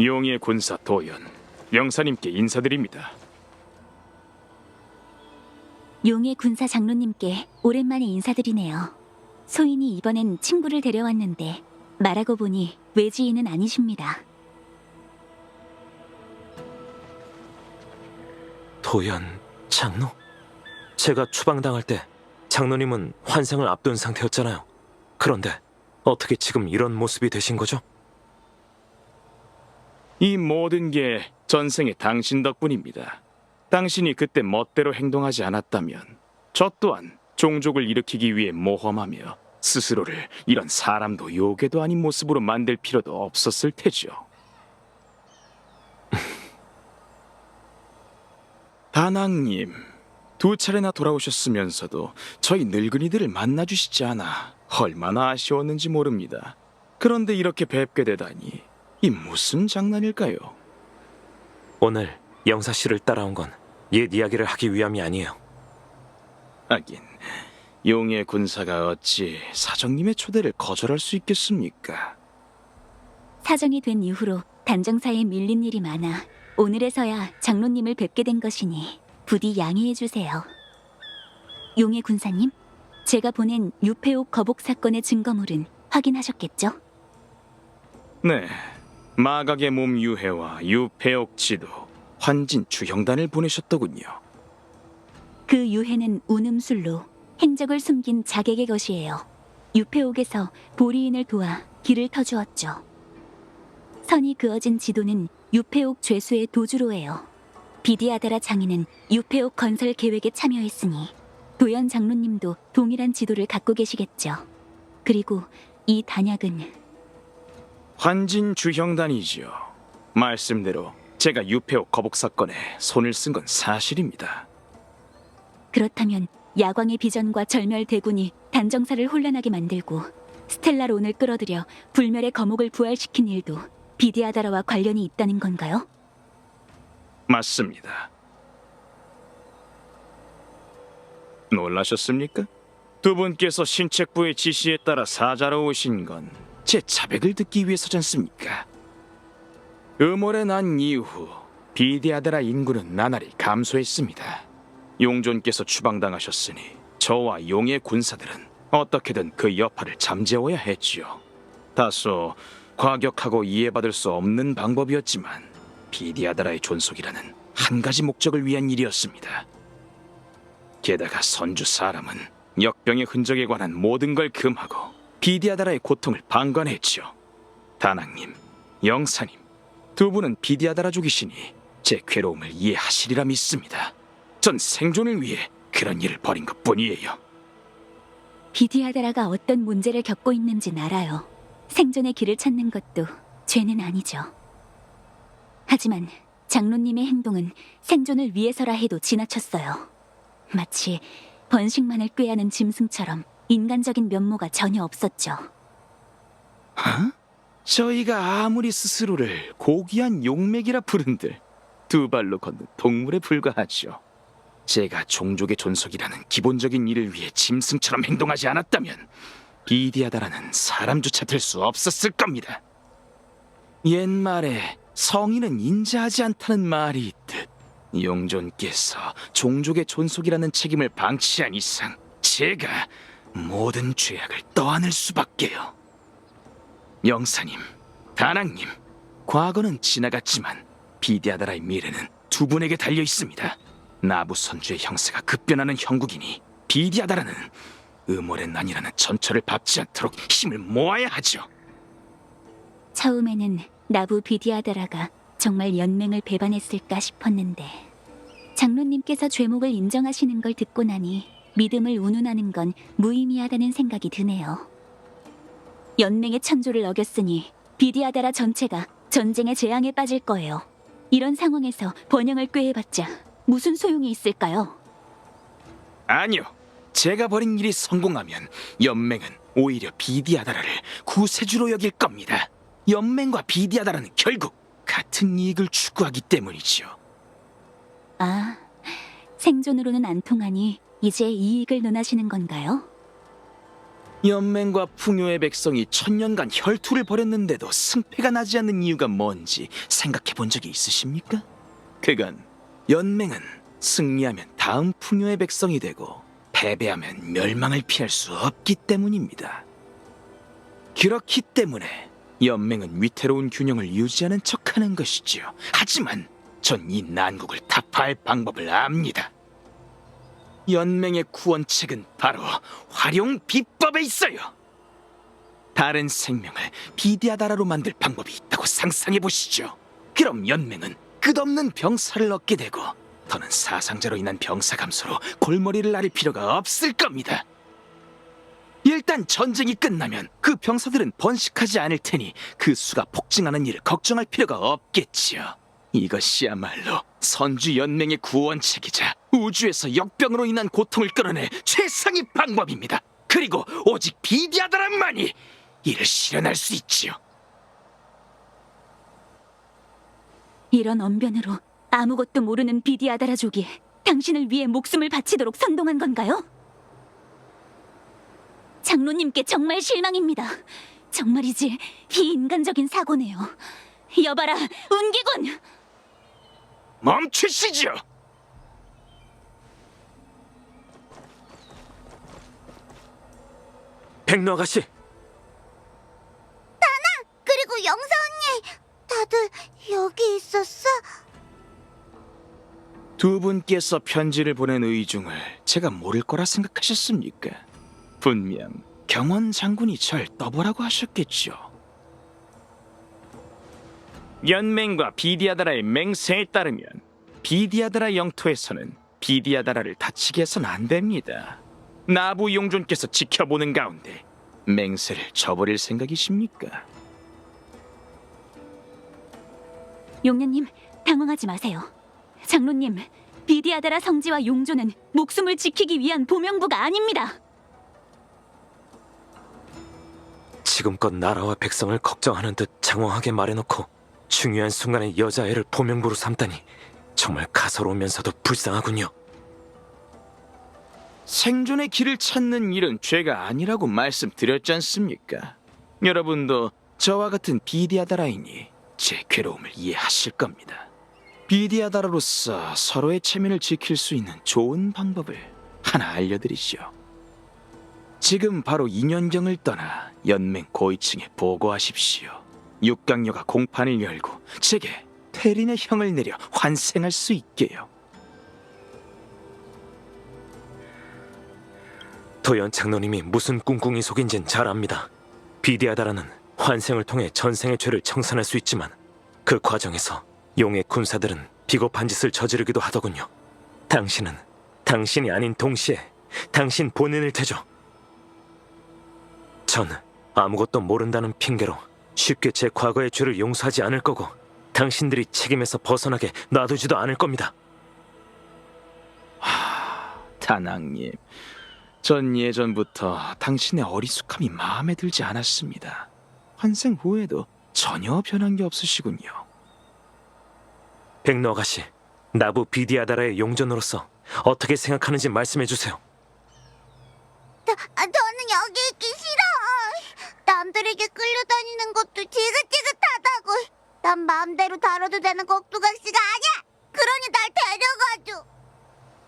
용의 군사 도연, 영사님께 인사드립니다. 용의 군사 장로님께 오랜만에 인사드리네요. 소인이 이번엔 친구를 데려왔는데 말하고 보니 외지인은 아니십니다. 도연 장로? 제가 추방당할 때 장로님은 환생을 앞둔 상태였잖아요. 그런데 어떻게 지금 이런 모습이 되신 거죠? 이 모든 게 전생의 당신 덕분입니다. 당신이 그때 멋대로 행동하지 않았다면 저 또한 종족을 일으키기 위해 모험하며 스스로를 이런 사람도 요괴도 아닌 모습으로 만들 필요도 없었을 테죠. 다낭님, 2차례나 돌아오셨으면서도 저희 늙은이들을 만나주시지 않아 얼마나 아쉬웠는지 모릅니다. 그런데 이렇게 뵙게 되다니 이 무슨 장난일까요? 오늘 영사 씨를 따라온 건 옛 이야기를 하기 위함이 아니에요. 하긴 용의 군사가 어찌 사정님의 초대를 거절할 수 있겠습니까? 사정이 된 이후로 단정사에 밀린 일이 많아 오늘에서야 장로님을 뵙게 된 것이니 부디 양해해 주세요. 용의 군사님, 제가 보낸 유폐옥 거복 사건의 증거물은 확인하셨겠죠? 네, 마각의 몸 유해와 유폐옥 지도, 환진 주형단을 보내셨더군요. 그 유해는 운음술로 행적을 숨긴 자객의 것이에요. 유폐옥에서 보리인을 도와 길을 터주었죠. 선이 그어진 지도는 유폐옥 죄수의 도주로예요. 비디아다라 장인은 유폐옥 건설 계획에 참여했으니 도연 장로님도 동일한 지도를 갖고 계시겠죠. 그리고 이 단약은 환진 주형단이지요. 말씀대로 제가 유폐옥 거복 사건에 손을 쓴 건 사실입니다. 그렇다면 야광의 비전과 절멸 대군이 단정사를 혼란하게 만들고 스텔라론을 끌어들여 불멸의 거목을 부활시킨 일도 비디아다라와 관련이 있다는 건가요? 맞습니다. 놀라셨습니까? 두 분께서 신책부의 지시에 따라 사자로 오신 건 제 자백을 듣기 위해서지 않습니까? 음월에 난 이후 비디아다라 인구는 나날이 감소했습니다. 용존께서 추방당하셨으니 저와 용의 군사들은 어떻게든 그 여파를 잠재워야 했지요. 다소 과격하고 이해받을 수 없는 방법이었지만 비디아다라의 존속이라는 한 가지 목적을 위한 일이었습니다. 게다가 선주 사람은 역병의 흔적에 관한 모든 걸 금하고 비디아다라의 고통을 방관했지요. 다낭님, 영사님, 두 분은 비디아다라족이시니 제 괴로움을 이해하시리라 믿습니다. 전 생존을 위해 그런 일을 벌인 것뿐이에요. 비디아다라가 어떤 문제를 겪고 있는진 알아요. 생존의 길을 찾는 것도 죄는 아니죠. 하지만 장로님의 행동은 생존을 위해서라 해도 지나쳤어요. 마치 번식만을 꾀하는 짐승처럼 인간적인 면모가 전혀 없었죠. 저희가 아무리 스스로를 고귀한 용맥이라 부른들 두 발로 걷는 동물에 불과하죠. 제가 종족의 존속이라는 기본적인 일을 위해 짐승처럼 행동하지 않았다면 비디아다라는 사람조차 될 수 없었을 겁니다. 옛말에 성인은 인자하지 않다는 말이 있듯 용존께서 종족의 존속이라는 책임을 방치한 이상 제가 모든 죄악을 떠안을 수밖에요. 영사님, 다낭님, 과거는 지나갔지만 비디아다라의 미래는 두 분에게 달려 있습니다. 나부 선주의 형세가 급변하는 형국이니 비디아다라는 음월의 난이라는 전철을 밟지 않도록 힘을 모아야 하죠. 처음에는 나부 비디아다라가 정말 연맹을 배반했을까 싶었는데 장로님께서 죄목을 인정하시는 걸 듣고 나니 믿음을 운운하는 건 무의미하다는 생각이 드네요. 연맹의 천조를 어겼으니 비디아다라 전체가 전쟁의 재앙에 빠질 거예요. 이런 상황에서 번영을 꾀해봤자 무슨 소용이 있을까요? 아니요. 제가 벌인 일이 성공하면 연맹은 오히려 비디아다라를 구세주로 여길 겁니다. 연맹과 비디아다라는 결국 같은 이익을 추구하기 때문이지요. 아, 생존으로는 안 통하니 이제 이익을 논하시는 건가요? 연맹과 풍요의 백성이 천년간 혈투를 벌였는데도 승패가 나지 않는 이유가 뭔지 생각해 본 적이 있으십니까? 그건 연맹은 승리하면 다음 풍요의 백성이 되고 패배하면 멸망을 피할 수 없기 때문입니다. 그렇기 때문에 연맹은 위태로운 균형을 유지하는 척하는 것이지요. 하지만 전 이 난국을 타파할 방법을 압니다. 연맹의 구원책은 바로 활용 비법에 있어요. 다른 생명을 비디아다라로 만들 방법이 있다고 상상해 보시죠. 그럼 연맹은 끝없는 병사를 얻게 되고 더는 사상자로 인한 병사 감소로 골머리를 앓을 필요가 없을 겁니다. 일단 전쟁이 끝나면 그 병사들은 번식하지 않을 테니 그 수가 폭증하는 일을 걱정할 필요가 없겠지요. 이것이야말로 선주 연맹의 구원책이자 우주에서 역병으로 인한 고통을 끌어낼 최상의 방법입니다. 그리고 오직 비디아다란만이 이를 실현할 수 있지요. 이런 언변으로 아무것도 모르는 비디아다라족이 당신을 위해 목숨을 바치도록 선동한 건가요? 장로님께 정말 실망입니다. 정말이지 비인간적인 사고네요. 여봐라, 운기군! 멈추시죠! 백로 아가씨, 그리고 영사 언니, 다들 여기 있었어? 두 분께서 편지를 보낸 의중을 제가 모를 거라 생각하셨습니까? 분명 경원 장군이 절 떠보라고 하셨겠죠. 연맹과 비디아다라의 맹세에 따르면 비디아다라 영토에서는 비디아다라를 다치게 해서는 안 됩니다. 나부 용존께서 지켜보는 가운데 맹세를 저버릴 생각이십니까? 용녀님, 당황하지 마세요. 장로님, 비디아다라 성지와 용조는 목숨을 지키기 위한 보명부가 아닙니다. 지금껏 나라와 백성을 걱정하는 듯 장황하게 말해놓고 중요한 순간에 여자애를 보명부로 삼다니 정말 가소로우면서도 불쌍하군요. 생존의 길을 찾는 일은 죄가 아니라고 말씀드렸지 않습니까? 여러분도 저와 같은 비디아다라이니 제 괴로움을 이해하실 겁니다. 비디아다라로서 서로의 체면을 지킬 수 있는 좋은 방법을 하나 알려드리죠. 지금 바로 인연경을 떠나 연맹 고위층에 보고하십시오. 육강녀가 공판을 열고 제게 테린의 형을 내려 환생할 수 있게요. 도연 장로님이 무슨 꿍꿍이 속인진 잘 압니다. 비디아다라는 환생을 통해 전생의 죄를 청산할 수 있지만 그 과정에서 용의 군사들은 비겁한 짓을 저지르기도 하더군요. 당신은 당신이 아닌 동시에 당신 본인을 테죠. 전 아무것도 모른다는 핑계로 쉽게 제 과거의 죄를 용서하지 않을 거고 당신들이 책임에서 벗어나게 놔두지도 않을 겁니다. 다낭님, 전 예전부터 당신의 어리숙함이 마음에 들지 않았습니다. 환생 후에도 전혀 변한 게 없으시군요. 백로 아가씨, 나부 비디아다라의 용전으로서 어떻게 생각하는지 말씀해 주세요. 저는 여기 있기 싫어. 남들에게 끌려다니는 것도 지긋지긋하다고. 난 마음대로 다뤄도 되는 꼭두각시가 아니야. 그러니 날 데려가줘.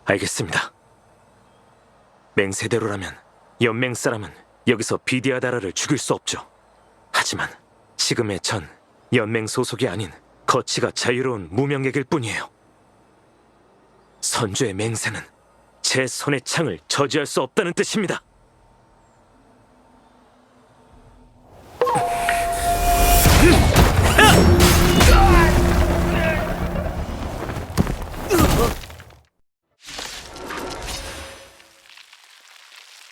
알겠습니다. 맹세대로라면 연맹 사람은 여기서 비디아다라를 죽일 수 없죠. 하지만 지금의 전 연맹 소속이 아닌 거치가 자유로운 무명객일 뿐이에요. 선주의 맹세는 제 손의 창을 저지할 수 없다는 뜻입니다.